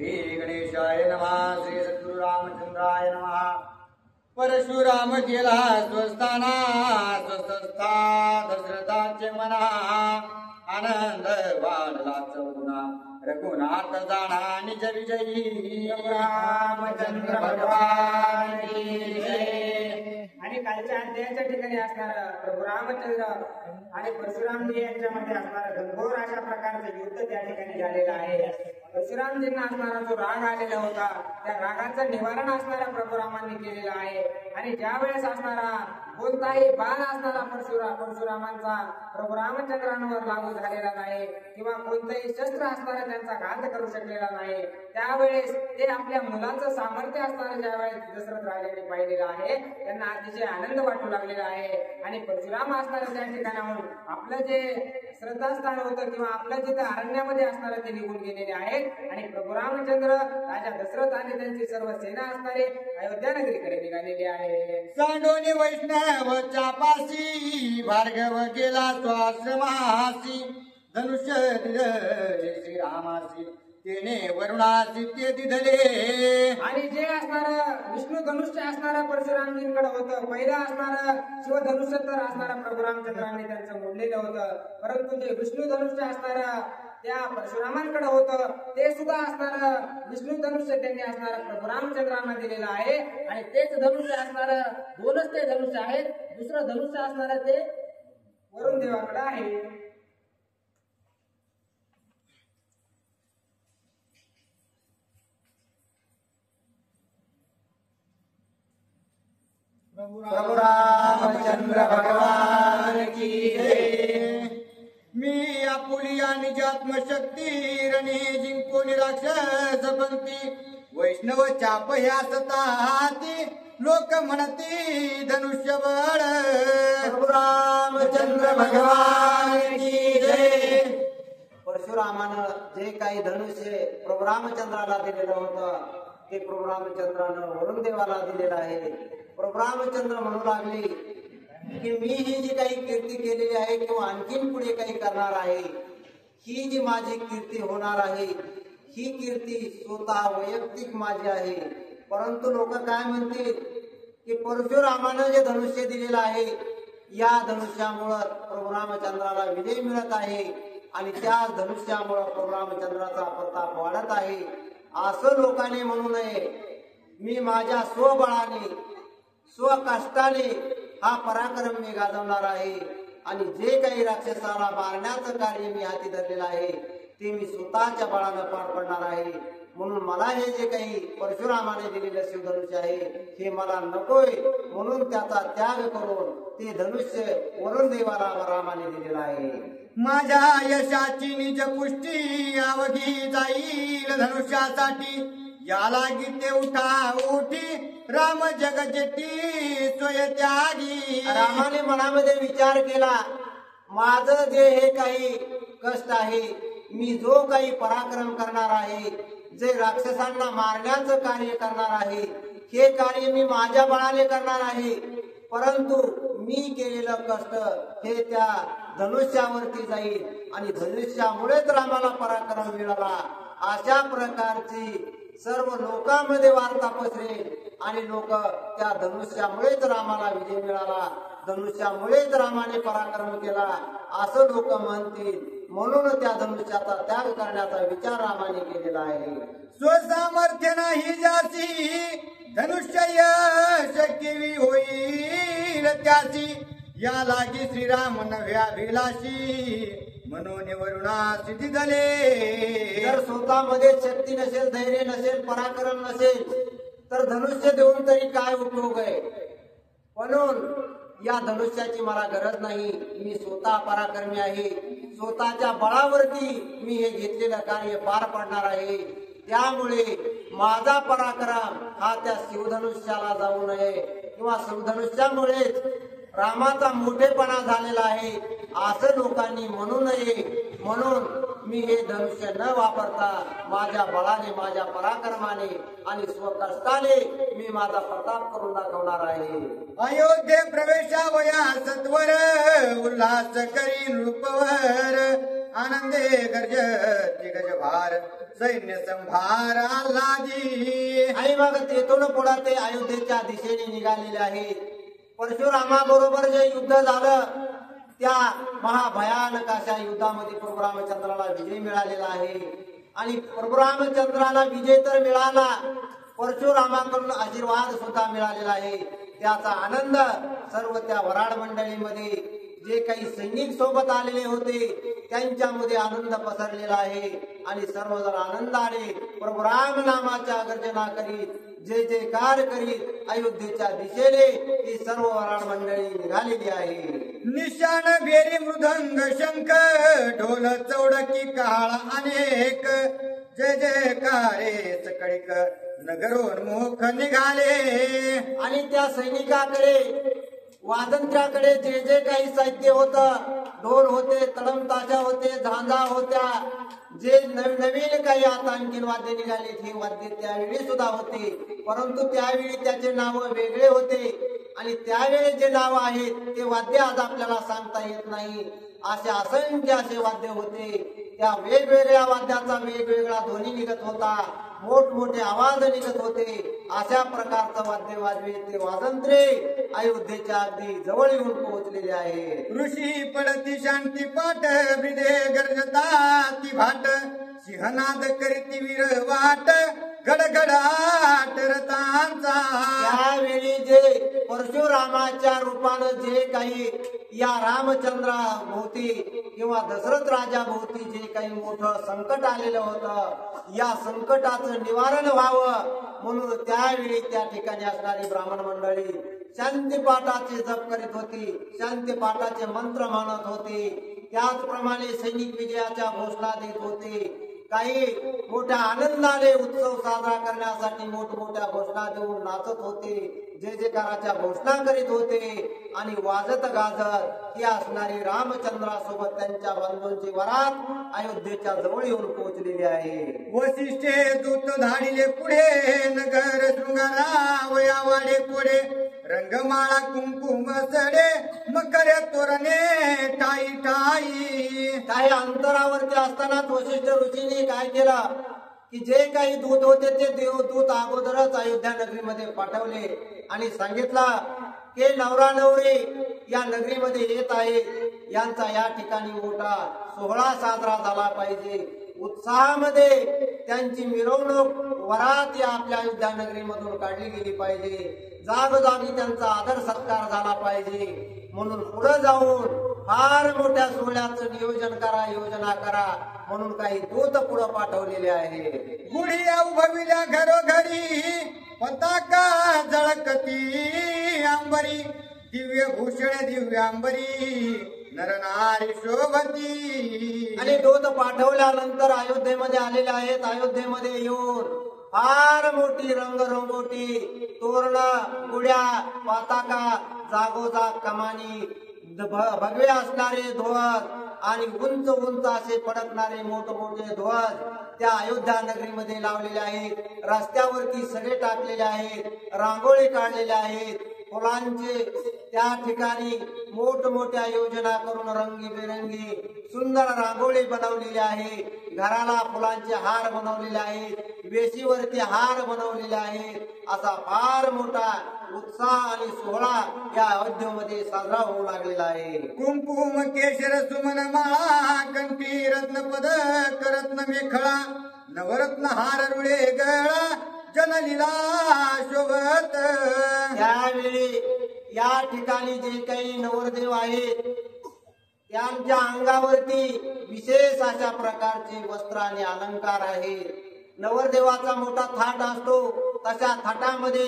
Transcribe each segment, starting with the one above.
श्री गणेशाय नमः. श्री सद्गुरु रामचंद्राय नमः. परशुराम गेला स्वस्थाना स्वस्था दशरथाचे मना आनंद वाढला चौगुणा रघुनाथ जाणा निज विजयी रामचंद्र भगवान की जय. आणि कालच्या अध्यायाच्या ठिकाणी असणारा प्रभू रामचंद्र आणि परशुरामजी यांच्यामध्ये असणारा घनघोर अशा प्रकारचं युद्ध त्या ठिकाणी झालेलं आहे. परशुरामजींना असणारा जो राग आलेला होता त्या रागाचं निवारण असणाऱ्या प्रभू रामांनी केलेलं आहे. आणि ज्या वेळेस असणारा कोणताही बाण असणारा परशुरामांचा प्रभू रामचंद्रांवर लागू झालेला नाही किंवा कोणतंही शस्त्र असणारा त्यांचा घात करू शकलेला नाही, त्यावेळेस ते आपल्या मुलाचं सामर्थ्य असणारं ज्यावेळेस दशरथ राजाने पाहिलेलं आहे त्यांना अतिशय आनंद वाटू लागलेला आहे. आणि परशुराम असणाऱ्या त्या ठिकाणाहून आपलं जे श्रद्धास्थान होतं किंवा आपलं जिथं अरण्यामध्ये असणारं ते निघून गेलेले आहेत आणि प्रभू रामचंद्र राजा दशरथ आणि त्यांची सर्व सेना असणारे अयोध्या नगरीकडे निघालेले आहे. सांडोनी वैष्णव चापासी भार्गव गेला स्वाश्रमासी धनुष्य दिले श्रीरामासी तेने वरुणासी ते दिधले. आणि जे असणारं विष्णू धनुष्य असणारा परशुरामजींकडे होतं, पहिला असणारं शिवधनुष्य तर असणारा प्रभू रामचंद्रांनी त्यांचं मोडलेलं होतं, परंतु जे विष्णू धनुष्य असणारा त्या परशुरामांकडे होतं ते सुद्धा असणारं विष्णू धनुष्य त्यांनी असणारं प्रभू रामचंद्रांना दिलेलं आहे. आणि तेच धनुष्य असणारं दोनच ते धनुष्य आहेत, दुसरं धनुष्य असणारं ते वरुण देवाकडे आहे. प्रभु रामचंद्र भगवान की जय. मी आपुलिया निज आत्मशक्ती रणे जिंकून राक्षस पंक्ती वैष्णव चाप ह्या सताती लोक म्हणती धनुष्य बळ. प्रभु रामचंद्र भगवान की जय. परशुरामानं जे काही धनुष्य प्रभू रामचंद्राला दिलेलं होतं ते प्रभू रामचंद्रानं वरुण देवाला दिलेलं आहे. प्रभू रामचंद्र म्हणू लागले की मी ही जी काही कीर्ती केलेली आहे किंवा आणखीन पुढे काही करणार आहे, ही जी माझी कीर्ती होणार आहे ही कीर्ती स्वतः वैयक्तिक माझी आहे. परंतु लोक काय म्हणतील की परशुरामानं जे धनुष्य दिलेलं आहे या धनुष्यामुळं प्रभू रामचंद्राला विजय मिळत आहे आणि त्या धनुष्यामुळं प्रभू रामचंद्राचा प्रताप वाढत आहे असं लोकांनी म्हणू नये. मी माझ्या स्वबळाने स्वकष्टाने हा पराक्रम मी गाजवणार आहे आणि जे काही राक्षसाला मारण्याचं कार्य मी हाती धरलेलं आहे ते मी स्वतःच्या बळानं पार पडणार आहे. म्हणून मला हे जे काही परशुरामाने दिलेलं शिवधनुष्य आहे हे मला नकोय, म्हणून त्याचा त्याग करून ते धनुष्य वरुण देवाला रामाने दिलेलं आहे. माझ्या यशाची निज पुष्टी अवघी जाईल धनुष्यासाठी याला गीते उठा उठी राम जगजेटी स्वय त्यागी. रामाने मनामध्ये विचार केला, माझं जे हे काही कष्ट आहे, मी जो काही पराक्रम करणार आहे, जे राक्षसांना मारण्याचं कार्य करणार आहे, हे कार्य मी माझ्या बळाने करणार आहे. परंतु मी केलेलं कष्ट हे त्या धनुष्यावरती जाईल आणि धनुष्यामुळेच रामाला पराक्रम मिळाला अशा प्रकारची सर्व लोकांमध्ये वार्ता पसरेल आणि लोक त्या धनुष्यामुळेच रामाला विजय मिळाला, धनुष्यामुळेच रामाने पराक्रम केला असं लोक म्हणतील. म्हणून त्या धनुष्याचा त्याग करण्याचा विचार रामाने केलेला आहे. स्वसामर्थ्य नाही जासी धनुष्य यशस्वी होईल त्याची या लागी श्रीराम नव्या विलासी म्हणून वरुणासी दिधले. जर स्वतःमध्ये शक्ती नसेल, धैर्य नसेल, पराक्रम नसेल तर धनुष्य देऊन तरी काय उपयोग आहे. म्हणून या धनुष्याची मला गरज नाही, मी स्वतः पराक्रमी आहे, स्वतःच्या बळावरती मी हे घेतलेलं कार्य पार पाडणार आहे. त्यामुळे माझा पराक्रम हा त्या शिवधनुष्याला जाऊ नये किंवा शिवधनुष्यामुळेच रामाचा मोठेपणा झालेला आहे असं लोकांनी म्हणू नये. म्हणून मी हे धनुष्य न वापरता माझ्या बळाने, माझ्या पराक्रमाने आणि स्वकष्टाने मी माझा प्रताप करून दाखवणार आहे. अयोध्ये प्रवेशावया सत्वर उल्हास करी नृपवर आनंदे गर्जती गजभार सैन्य संभारा लाजी. आणि मग तेथून पुढे ते अयोध्येच्या दिशेने निघालेले आहे. परशुरामाबरोबर जे युद्ध झालं त्या महाभयानक अशा युद्धामध्ये प्रभू रामचंद्राला विजय मिळालेला आहे. आणि प्रभू रामचंद्राला विजय तर मिळाला, परशुरामाकडून आशीर्वाद सुद्धा मिळालेला आहे. त्याचा आनंद सर्व त्या वराड मंडळीमध्ये जे काही सैनिक सोबत आलेले होते त्यांच्यामध्ये आनंद पसरलेला आहे. आणि सर्वजण आनंदाने प्रभू राम नामाच्या गर्जना करीत जे जयकार करीत अयोध्येच्या दिशेने ही सर्व वराड मंडळी निघालेली आहे. निशाण बेरी मृदंग शंख ढोल चौडकी काळ अनेक जय जयकारे सकळीक नगरोन्मुख निघाले. आणि त्या सैनिकाकडे वादंत्र्याकडे जे जे काही साहित्य होतं, ढोल होते, तडमताशा होते, झांजा होत्या, जे नवीन काही आता आणखीन वाद्य निघाले हे वाद्य त्यावेळी सुद्धा होते. परंतु त्यावेळी त्याचे नाव वेगळे होते आणि त्यावेळी जे नाव आहेत ते वाद्य आज आपल्याला सांगता येत नाही. असे असंख्य असे वाद्य होते. त्या वेगवेगळ्या वाद्याचा वेगवेगळा ध्वनी निघत होता, मोठमोठे आवाज निघत होते. अशा प्रकारचं वाद्य वाजवे ते वाजंत्रे अयोध्येच्या अगदी जवळ येऊन पोहोचलेले आहे. ऋषी पडती शांती पाठ हृदय गर्जता ती भाट सिंहनाद करीती वीर वाट गडगडाट रथांचा. त्यावेळी जे परशुरामाच्या रूपानं जे काही या रामचंद्रा भोवती किंवा दशरथ राजा भोवती जे काही मोठं संकट आलेलं होतं, या संकटाचं निवारण व्हावं म्हणून त्यावेळी त्या ठिकाणी असणारी ब्राह्मण मंडळी शांतीपाठाचे जप करीत होती, शांतीपाठाचे मंत्र म्हणत होते. त्याचप्रमाणे सैनिक विजयाच्या घोषणा देत होते. काही मोठ्या आनंदाने उत्सव साजरा करण्यासाठी मोठमोठ्या घोषणा देऊन नाचत होते, जय जयकाराच्या घोषणा करीत होते. आणि वाजत गाजत ही असणारी रामचंद्रासोबत त्यांच्या बंधूंची वरात अयोध्येच्या जवळ येऊन पोहोचलेली आहे. वसिष्ठे दूत धाडिले पुढे नगर शृंगारा वयावाडे पुढे रंगमाळा कुंकुम सडे मकरे तोरणे टाई टाई. काही अंतरावरती असतानाच वशिष्ठ ऋषीने काय केलं की जे काही दूत होते ते देवदूत अगोदरच अयोध्या नगरीमध्ये पाठवले आणि सांगितलं की नवरा नवरी या नगरीमध्ये येत आहे, यांचा या ठिकाणी मोठा सोहळा साजरा झाला पाहिजे. उत्साहामध्ये त्यांची मिरवणूक वरात या आपल्या अयोध्या नगरीमधून काढली गेली पाहिजे. जागोजागी त्यांचा आदर सत्कार झाला पाहिजे. म्हणून पुढे जाऊन फार मोठ्या सोहळ्याचं नियोजन करा, योजना करा म्हणून काही दूत पुढे पाठवलेले आहे. गुढी उभविल्या घरोघरी पताका जळकती अंबरी दिव्य भूषण दिव्यांबरी नरनारी शोभती. आणि दूत पाठवल्यानंतर अयोध्येमध्ये आलेले आहेत. अयोध्येमध्ये येऊन फार मोठी रंगरंगोटी, तोरण, गुड्या, पताका, जागोजाग कमानी, भगवे असणारे ध्वज आणि उंच उंच असे फडकणारे मोठमोठे ध्वज त्या अयोध्या नगरीमध्ये लावलेले आहेत. रस्त्यावरती सडे टाकलेले आहेत, रांगोळी काढलेल्या आहेत, फुलांचे त्या ठिकाणी मोठमोठ्या योजना करून रंगीबेरंगी सुंदर रांगोळी बनवलेली आहे. घराला फुलांचे हार बनवलेले आहेत, वेशीवरती हार बनवलेले आहेत. असा फार मोठा उत्साह आणि सोहळा या अयोध्येमध्ये साजरा होऊ लागलेला आहे. कुंकुम केशर सुमन माळा कंठी रत्न पदक रत्न मेखळा नवरत्न हार रुळे गळा जनलीला शोभत. त्यावेळी या ठिकाणी जे काही नवरदेव आहेत त्यांच्या अंगावरती विशेष अशा प्रकारचे वस्त्र आणि अलंकार आहेत. नवरदेवाचा मोठा थाट असतो तशा थाटामध्ये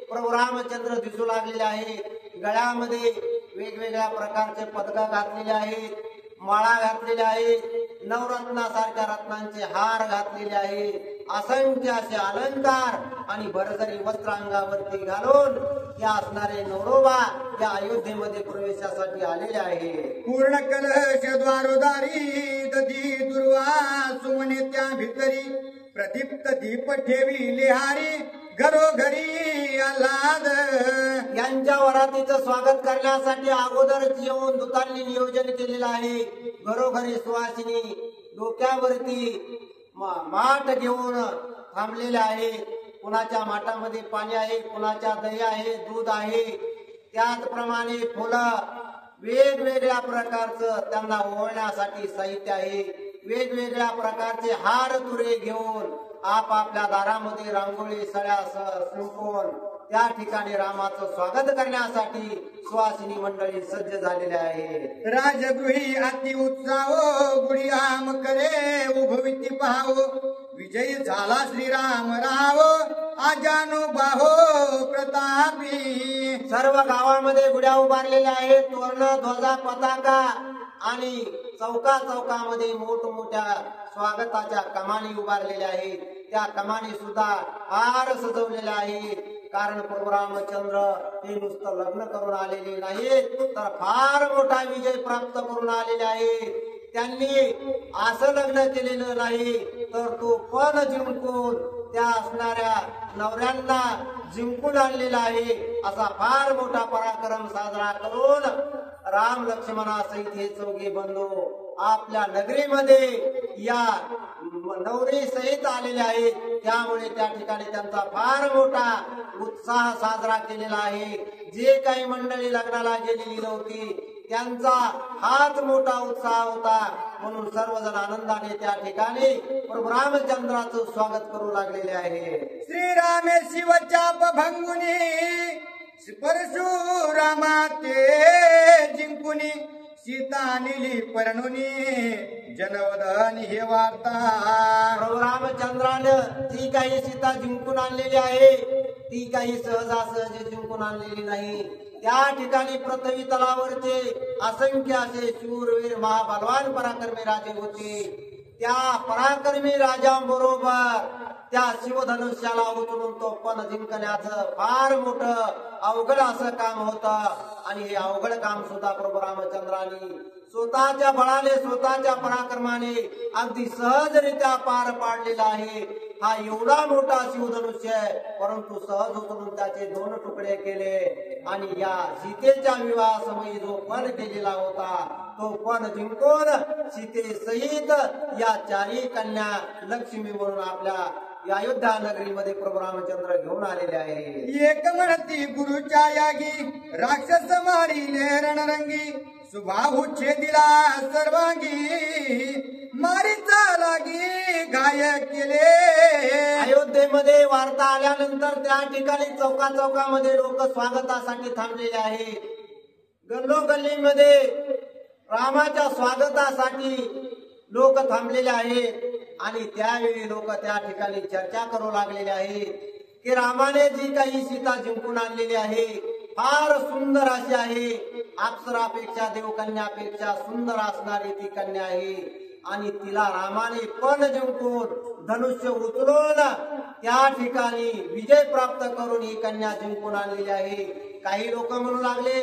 प्रभू रामचंद्र दिसू लागलेले आहेत. गळ्यामध्ये वेगवेगळ्या प्रकारचे पदक घातलेले आहेत, माळा घातलेल्या आहेत, नवरत्नासारख्या रत्नांचे हार घातलेले आहेत. असंख्य असे अलंकार आणि भरजरी वस्त्र अंगावरती घालून या असणारे नवरोबा या अयोध्येमध्ये प्रवेशासाठी आलेले आहे. पूर्ण कलश द्वारोदारी दधी दुर्वा सुमने त्या भितरी प्रदीप्त दीप ठेवी लिहारी घरोघरी आल्हाद. यांच्या वरातीचं स्वागत करण्यासाठी अगोदरच येऊन दूतांनी नियोजन केलेलं आहे. घरोघरी सुवासिनी डोक्यावरती माठ घेऊन थांबलेले आहेत. कुणाच्या माठामध्ये पाणी आहे, कुणाच्या दही आहे, दूध आहे. त्याचप्रमाणे फुलं वेगवेगळ्या प्रकारचं त्यांना ओवळण्यासाठी साहित्य आहे. वेगवेगळ्या प्रकारचे हार तुरे घेऊन आपापल्या दारामध्ये रांगोळी सळ्या शिंपून त्या ठिकाणी रामाचं स्वागत करण्यासाठी सुवासिनी मंडळी सज्ज झालेले आहे. राजगृही अति उत्साह गुढी आम करे उभविती पाहावो. विजयी झाला श्रीराम राव आजानो बाहो प्रतापी. सर्व गावामध्ये गुड्या उभारलेल्या आहेत. तोरण ध्वजा पताका आणि चौका चौकामध्ये मोठमोठ्या स्वागताच्या कमानी उभारलेल्या आहेत. त्या कमानी सुद्धा फार सजवलेल्या आहेत. कारण प्रभू रामचंद्र हे नुसतं लग्न करून आलेले नाहीत, तर फार मोठा विजय प्राप्त करून आलेले आहेत. त्यांनी असं लग्न केलेलं नाही, तर तो पण जिंकून त्या असणाऱ्या नवऱ्यांना जिंकून आणलेला आहे. असा फार मोठा पराक्रम साजरा करून राम लक्ष्मणासहित हे चौघे बंधू आपल्या नगरीमध्ये या नवरी सहित आलेले आहेत. त्यामुळे त्या ठिकाणी त्यांचा फार मोठा उत्साह साजरा केलेला आहे. जे काही मंडळी लग्नाला गेलेली नव्हती त्यांचा हाच मोठा उत्साह होता. म्हणून सर्वजण आनंदाने त्या ठिकाणी प्रभू रामचंद्राचं स्वागत करू लागलेले आहे. श्रीरामे शिवचाप भंगुनी परशुरामा ते जिंकुनी सीता निली परणुनी जनवदन हे वार्ता. प्रभू रामचंद्रानं जी काही सीता जिंकून आणलेली आहे ती काही सहजासहजी जिंकून आणलेली नाही. त्या ठिकाणी पृथ्वी तलावरचे असंख्य असे शूरवीर महाबलवान पराक्रमी राजे होते. त्या पराक्रमी राजांबरोबर त्या शिवधनुष्याला उचलून तो पण जिंकण्याचं फार मोठं अवघड असं काम होतं. आणि हे अवघड काम सुद्धा प्रभू रामचंद्रांनी स्वतःच्या बळाने स्वतःच्या पराक्रमाने अगदी सहजरित्या पार पाडलेला आहे. हा एवढा मोठा शिवधनुष्य आहे, परंतु सहज उचलून त्याचे 2 तुकडे केले आणि या सीतेच्या विवाहासमयी जो पण केलेला होता तो पण जिंकून सीतेसहित या 4 कन्या लक्ष्मी म्हणून आपल्या या अयोध्या नगरीमध्ये प्रभू रामचंद्र घेऊन आलेले आहे. एक म्हणती गुरुच्या यागी राक्षस मारिले रणरंगी सुबाहू छेदिला सर्वांगी मारीचा लागी घाय केले. अयोध्येमध्ये वार्ता आल्यानंतर त्या ठिकाणी चौका चौकामध्ये लोक स्वागतासाठी थांबलेले आहेत. गल्लोगल्लीमध्ये रामाच्या स्वागतासाठी लोक थांबलेले आहेत. आणि त्यावेळी लोक त्या ठिकाणी चर्चा करू लागलेले आहेत की रामाने जी काही सीता जिंकून आणलेली आहे फार सुंदर अशी आहे. अप्सरापेक्षा देवकन्यापेक्षा सुंदर असणारी ती कन्या आहे. आणि तिला रामाने पण जिंकून धनुष्य उचलून त्या ठिकाणी विजय प्राप्त करून ही कन्या जिंकून आणलेली आहे. काही लोक म्हणू लागले,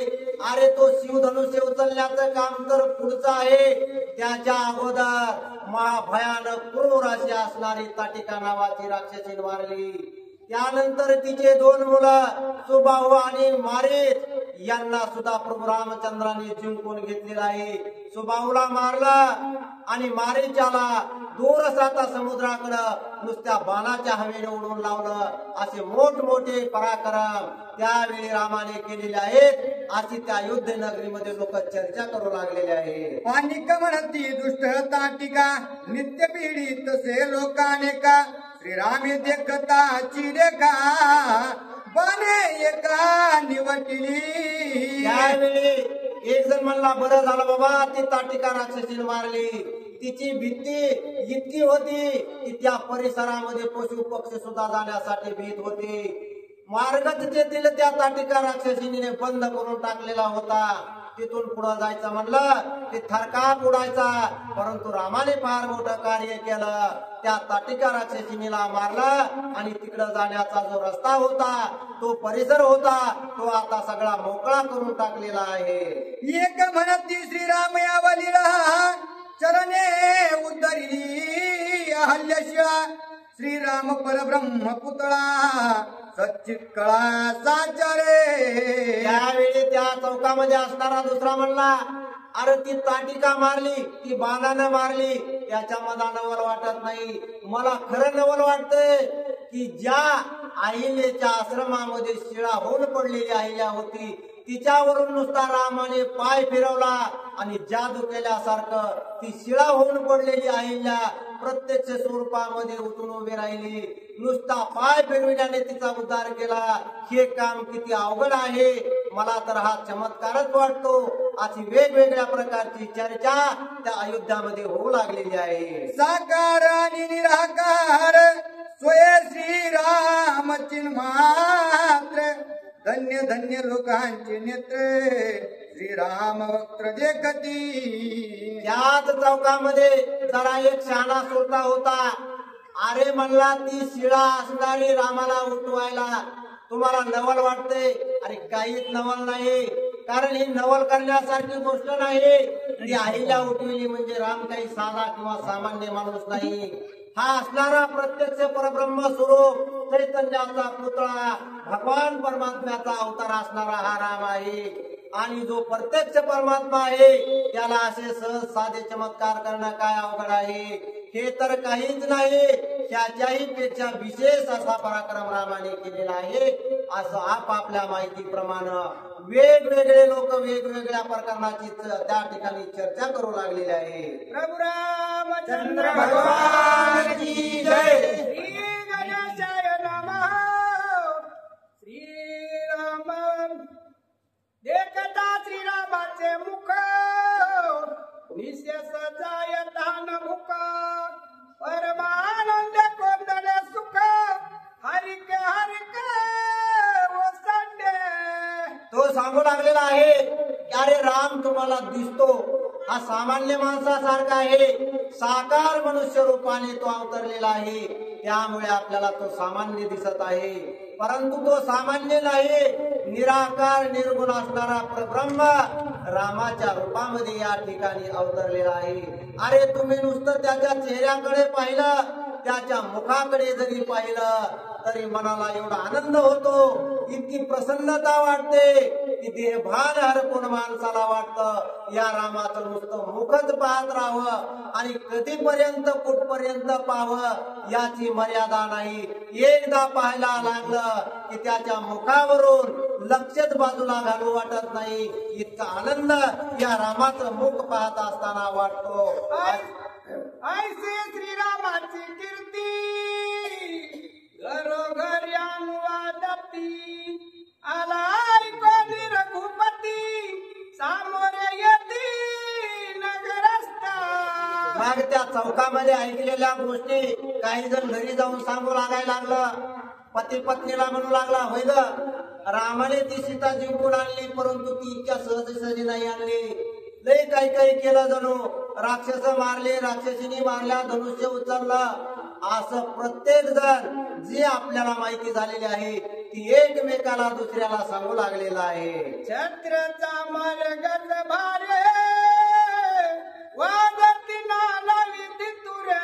अरे तो शिवधनुष्य उचलण्याचं काम तर पुढचं आहे, त्याच्या अगोदर महाभयानक क्रूर अशी असणारी ताटिका नावाची राक्षसी मारली. त्यानंतर तिचे 2 मुलं सुबाहू आणि मारीच यांना सुद्धा प्रभू रामचंद्रांनी जिंकून घेतलेला आहे. सुबाहूला मारला आणि मारीच्याला दूर साता समुद्राकडं नुसत्या बाणाच्या हवेने उडवून लावलं. असे मोठमोठे पराक्रम त्यावेळी रामाने केलेले आहेत. अशी त्या युद्ध नगरीमध्ये लोक चर्चा करू लागलेले आहेत. आणि म्हणती दुष्ट ताटिका नित्य पीडित से लोकाने का श्रीरामी देखता चिरेखा बने एका निवटली. त्यावेळी एक जण म्हणला, बरं झालं बाबा ती ताटिका राक्षसीने मारली. तिची भीती इतकी होती की त्या परिसरामध्ये पशु पक्षी सुद्धा जाण्यासाठी भीत होते. मार्गच तेथील त्या ताटिका राक्षसीने बंद करून टाकलेला होता. तिथून पुढे जायचं म्हणलं की थरकाप उडायचा. परंतु रामाने फार मोठं कार्य केलं. त्या ताटिका राक्षसीनीला मारलं आणि तिकडे जाण्याचा जो रस्ता होता, तो परिसर होता, तो आता सगळा मोकळा करून टाकलेला आहे. एक म्हणती श्रीराम यावलीला चरणे उद्धरली अहल्यशिळा श्रीराम परब्रह्म पुतळा सच्चित कळा साचारे. त्यावेळी त्या चौकामध्ये असणारा दुसरा म्हणला, अरे ती ताटी का मारली, ती बाणानं मारली, त्याच्या मला नवल वाटत नाही. मला खरं नवल वाटतंय की ज्या अहिल्याच्या आश्रमामध्ये शिळा होऊन पडलेली अहिल्या होती, तिच्यावरून नुसता रामाने पाय फिरवला आणि जादू केल्यासारखं ती शिळा होऊन पडलेली अहिल्या प्रत्यक्ष स्वरूपामध्ये उठून उभी राहिली. नुसता पाय फिरविण्याने तिचा उद्धार केला. हे काम किती अवघड आहे. मला तर हा चमत्कारच वाटतो. अशी वेगवेगळ्या प्रकारची चर्चा त्या अयोध्यामध्ये होऊ लागलेली आहे. साकार आणि निराकार स्वय श्रीराम चिन्मात्र धन्य धन्य लोकांचे नेत्र श्रीराम वक्त्र देखती. याच चौकामध्ये जरा एक शहाणा श्रोता होता. अरे म्हणला, ती शिळा असणारी रामाला उठवायला तुम्हाला नवल वाटते? अरे काहीच नवल नाही, कारण ही नवल करण्यासारखी गोष्ट नाही. ती अहिल्या उठविली म्हणजे राम काही साधा किंवा सामान्य माणूस नाही. हा असणारा प्रत्यक्ष परब्रह्म स्वरूप चैतन्याचा पुतळा भगवान परमात्म्याचा अवतार असणारा हा राम आहे. आणि जो प्रत्यक्ष परमात्मा आहे त्याला असे सहज साधे चमत्कार करणं काय अवघड आहे? हे तर काहीच नाही, त्याच्याही पेक्षा विशेष असा पराक्रम रामाने केलेला आहे. असं आपापल्या माहितीप्रमाणे वेगवेगळे लोक वेगवेगळ्या प्रकरणाची त्या ठिकाणी चर्चा करू लागलेली आहे. प्रभू रामचंद्र भगवान की जय. श्री गणेशाय नमः. श्रीराम देखता श्रीरामाचे मुख निशेष जाय दान मुख परमानंद कोंदण सुख हरिक हरिक ओसंडे. तो सांगू लागलेला आहे की अरे राम तुम्हाला दिसतो, हा सामान्य माणसासारखा आहे. साकार मनुष्य रूपाने तो अवतरलेला आहे, त्यामुळे आपल्याला तो सामान्य दिसत आहे. परंतु तो सामान्य नाही, निराकार निर्गुण असणारा परब्रह्म रामाच्या रूपामध्ये या ठिकाणी अवतरलेला आहे. अरे तुम्ही नुसतं त्याच्या चेहऱ्याकडे पाहिलं, त्याच्या मुखाकडे जरी पाहिलं तरी मनाला एवढा आनंद होतो, इतकी प्रसन्नता वाटते की देहभान हरपून माणसाला वाटतं या रामाचं नुसतं मुखच पाहत राहावं आणि कधीपर्यंत कुठपर्यंत पाहावं याची मर्यादा नाही. एकदा पाहायला लागलं की त्याच्या मुखावरून लक्षच बाजूला घालू वाटत नाही, इतका आनंद या रामाचं मुख पाहत असताना वाटतो. ऐसे श्रीरामाची कीर्ती घरोघरी अनुवादती आलाय कोणी रघुपती सामोरे येती नगरस्था. मग त्या चौकामध्ये ऐकलेल्या गोष्टी काही जण घरी जाऊन सांगू लागायला लागलं. पती पत्नीला म्हणू लागला, होय ग रामाने ती सीता जिंकून आणली, परंतु ती इतक्या सहजी नाही आणली. लय काही केलं, जणू राक्षस मारले, राक्षसीने मारल्या, धनुष्य उचललं. असं प्रत्येक जण जी आपल्याला माहिती झालेली आहे ती एकमेकाला दुसऱ्याला सांगू लागलेला आहे. छत्रचा मार्गच भारे वादती नालावी तितुरे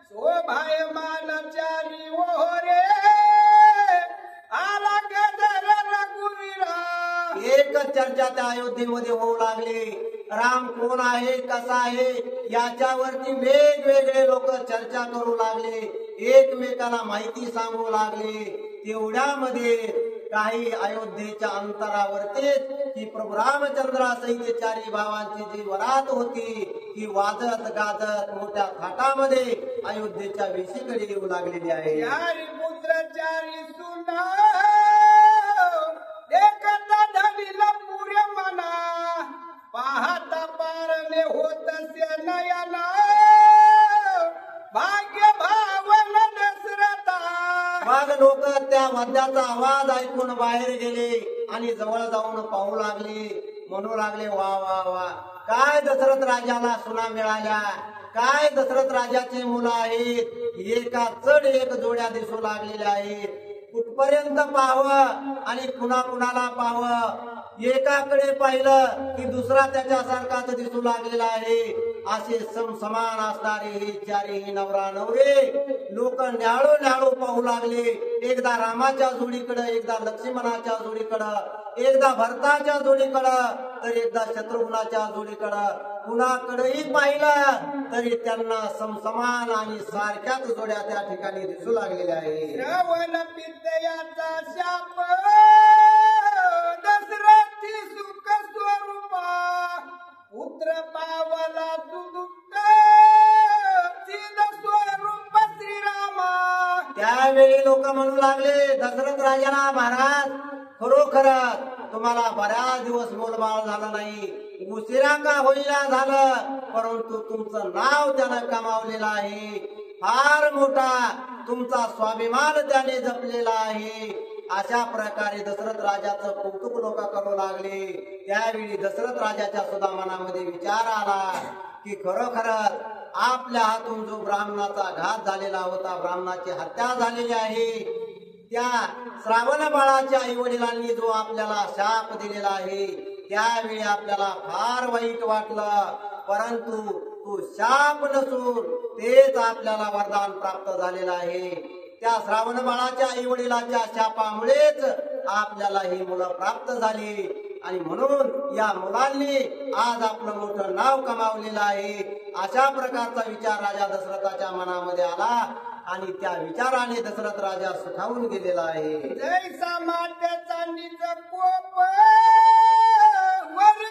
शोभाय मानचारी ओरे आला गजर रघुवीरा. एक चर्चा त्या अयोध्येमध्ये होऊ लागली. राम कोण आहे, कसा आहे याच्यावरती वेगवेगळे लोक चर्चा करू लागले, एकमेकाला माहिती सांगू लागले. तेवढ्यामध्ये काही अयोध्येच्या अंतरावरतीच ही प्रभू रामचंद्रासहित चारी भावांची जी वरात होती ती वाजत गाजत मोठ्या थाटामध्ये अयोध्येच्या वेशीकडे येऊ लागलेली आहे. चारी पुत्र चारी सुना देखता धनीला पुरे मना पाहता पारणे होतसे नयना भाग्य भावन दशरथा. मग लोक त्या वाद्याचा आवाज ऐकून बाहेर गेले आणि जवळ जाऊन पाहू लागले, म्हणू लागले, वा वा वा, काय दशरथ राजाला सुना मिळाल्या, काय दशरथ राजाची मुलं आहेत, एका चढ एक जोड्या दिसू लागलेल्या आहेत. कुठपर्यंत पाहावं आणि कुणाला पाहावं, एकाकडे पाहिलं की दुसरा त्याच्यासारखाच दिसू लागलेला आहे. असे समसमान असणारे हे चारही नवरा नवरे लोक न्याळो न्याळो पाहू लागले. एकदा रामाच्या जोडीकडं, एकदा लक्ष्मणाच्या जोडीकडं, एकदा भरताच्या जोडीकडं, तर एकदा शत्रुघ्नाच्या जोडीकडं, कुणाकडेही पाहिलं तरी त्यांना समसमान आणि सारख्याच जोड्या त्या ठिकाणी दिसू लागलेल्या आहे. श्रवण विद्याचा शाप दशरथी सुख स्वरूपा पुत्र पावला सुदुःख चिद स्वरूप श्रीरामा. त्यावेळी लोक म्हणू लागले दशरथ राजाला, महाराज खरोखरच तुम्हाला बऱ्याच दिवस मोलबाळ झालं नाही, उशिरा का होईना झालं, परंतु तुमचं नाव त्यानं कमावलेलं आहे, फार मोठा तुमचा स्वाभिमान त्याने जपलेला आहे. अशा प्रकारे दशरथ राजाचं कौतुक लोक करू लागले. त्यावेळी दशरथ राजाच्या सुद्धा मनामध्ये विचार आला की खरोखरच आपल्या हातून जो ब्राह्मणाचा घात झालेला होता, ब्राह्मणाची हत्या झालेली आहे, त्या श्रावण बाळाच्या आई वडिलांनी जो आपल्याला शाप दिलेला आहे, त्यावेळी आपल्याला फार वाईट वाटलं. परंतु तो शाप नसून तेच आपल्याला वरदान प्राप्त झालेलं आहे. त्या श्रावण बाळाच्या आई वडिलांच्या शापामुळेच आपल्याला ही मुलं प्राप्त झाली आणि म्हणून या मुलांनी आज आपलं मोठं नाव कमावलेलं आहे. अशा प्रकारचा विचार राजा दशरथाच्या मनामध्ये आला आणि त्या विचाराने दशरथ राजा सुखावून गेलेला आहे. जैसा मातेचा निज कोप वर